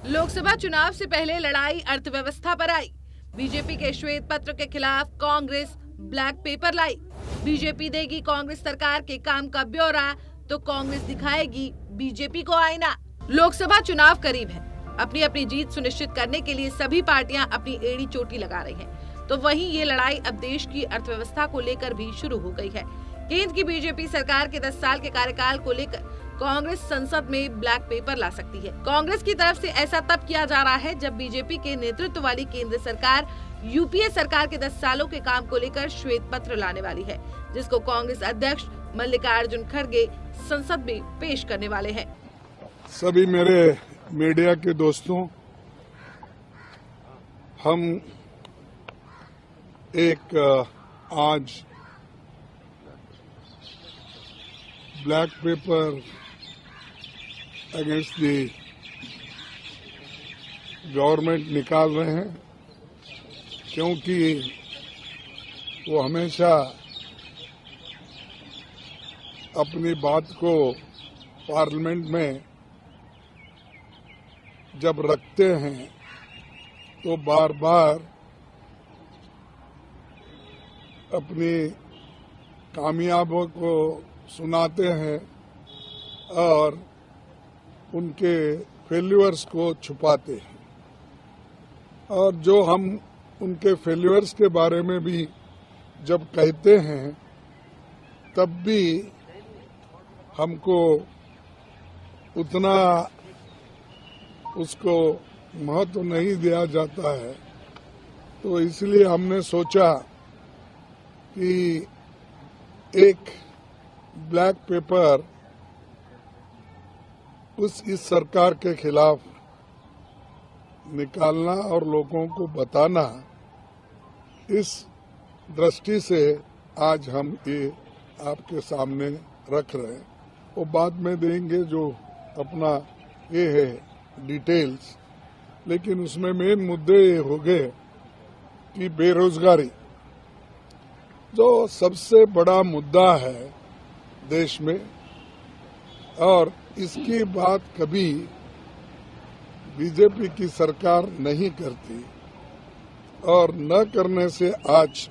लोकसभा चुनाव से पहले लड़ाई अर्थव्यवस्था पर आई। बीजेपी के श्वेत पत्र के खिलाफ कांग्रेस ब्लैक पेपर लाई। बीजेपी देगी कांग्रेस सरकार के काम का ब्यौरा तो कांग्रेस दिखाएगी बीजेपी को आईना। लोकसभा चुनाव करीब है। अपनी अपनी जीत सुनिश्चित करने के लिए सभी पार्टियां अपनी एड़ी चोटी लगा रही हैं। तो वहीं ये लड़ाई अब देश की अर्थव्यवस्था को लेकर भी शुरू हो गई है। केंद्र की बीजेपी सरकार के 10 साल के कार्यकाल को लेकर कांग्रेस संसद में ब्लैक पेपर ला सकती है। कांग्रेस की तरफ से ऐसा तब किया जा रहा है जब बीजेपी के नेतृत्व वाली केंद्र सरकार यूपीए सरकार के 10 सालों के काम को लेकर श्वेत पत्र लाने वाली है, जिसको कांग्रेस अध्यक्ष मल्लिकार्जुन खड़गे संसद में पेश करने वाले हैं। सभी मेरे मीडिया के दोस्तों, हम एक आज black pepper against the government निकाल रहे हैं, क्योंकि वो हमेशा अपनी बात को पार्लियामेंट में जब रखते हैं तो बार बार अपनी कामयाबियों को सुनाते हैं और उनके फेल्यूअर्स को छुपाते हैं। और जो हम उनके फेल्यूअर्स के बारे में भी जब कहते हैं तब भी हमको उतना उसको महत्व नहीं दिया जाता है। तो इसलिए हमने सोचा कि एक ब्लैक पेपर इस सरकार के खिलाफ निकालना और लोगों को बताना, इस दृष्टि से आज हम ये आपके सामने रख रहे हैं। वो बाद में देंगे जो अपना ये है डिटेल्स, लेकिन उसमें मेन मुद्दे ये हो गए कि बेरोजगारी जो सबसे बड़ा मुद्दा है देश में, और इसकी बात कभी बीजेपी की सरकार नहीं करती, और न करने से आज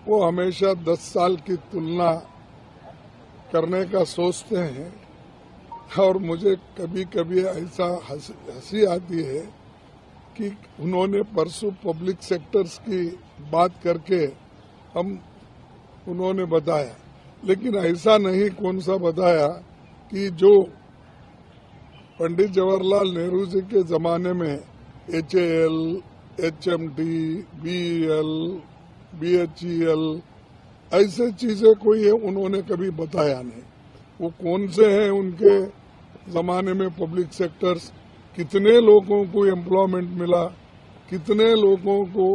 वो हमेशा 10 साल की तुलना करने का सोचते हैं। और मुझे कभी कभी ऐसा हंसी आती है कि उन्होंने परसों पब्लिक सेक्टर्स की बात करके उन्होंने बताया, लेकिन ऐसा नहीं कौन सा बताया कि जो पंडित जवाहरलाल नेहरू जी के जमाने में HAL, HMT, BEL, BHEL ऐसे चीजें कोई है उन्होंने कभी बताया नहीं। वो कौन से हैं उनके जमाने में पब्लिक सेक्टर्स, कितने लोगों को एम्प्लॉयमेंट मिला, कितने लोगों को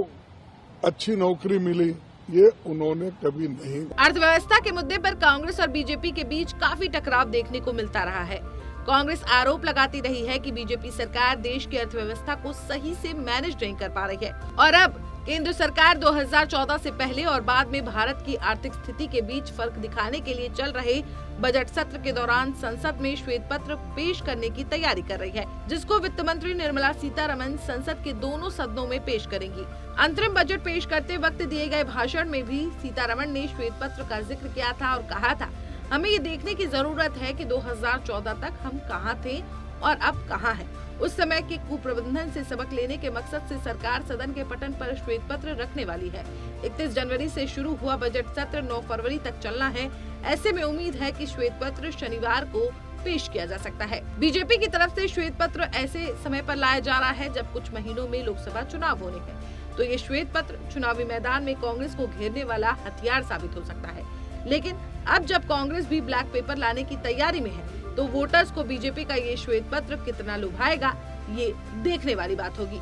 अच्छी नौकरी मिली, ये उन्होंने कभी नहीं। अर्थव्यवस्था के मुद्दे पर कांग्रेस और बीजेपी के बीच काफी टकराव देखने को मिलता रहा है। कांग्रेस आरोप लगाती रही है कि बीजेपी सरकार देश की अर्थव्यवस्था को सही से मैनेज नहीं कर पा रही है, और अब केंद्र सरकार 2014 से पहले और बाद में भारत की आर्थिक स्थिति के बीच फर्क दिखाने के लिए चल रहे बजट सत्र के दौरान संसद में श्वेत पत्र पेश करने की तैयारी कर रही है, जिसको वित्त मंत्री निर्मला सीतारमण संसद के दोनों सदनों में पेश करेंगी। अंतरिम बजट पेश करते वक्त दिए गए भाषण में भी सीतारमण ने श्वेत पत्र का जिक्र किया था और कहा था, हमें ये देखने की जरूरत है कि 2014 तक हम कहां थे और अब कहां हैं। उस समय के कुप्रबंधन से सबक लेने के मकसद से सरकार सदन के पटल पर श्वेत पत्र रखने वाली है। 31 जनवरी से शुरू हुआ बजट सत्र 9 फरवरी तक चलना है। ऐसे में उम्मीद है कि श्वेत पत्र शनिवार को पेश किया जा सकता है। बीजेपी की तरफ से श्वेत पत्र ऐसे समय पर लाया जा रहा है जब कुछ महीनों में लोकसभा चुनाव होने हैं, तो ये श्वेत पत्र चुनावी मैदान में कांग्रेस को घेरने वाला हथियार साबित हो सकता है। लेकिन अब जब कांग्रेस भी ब्लैक पेपर लाने की तैयारी में है, तो वोटर्स को बीजेपी का ये श्वेत पत्र कितना लुभाएगा, ये देखने वाली बात होगी।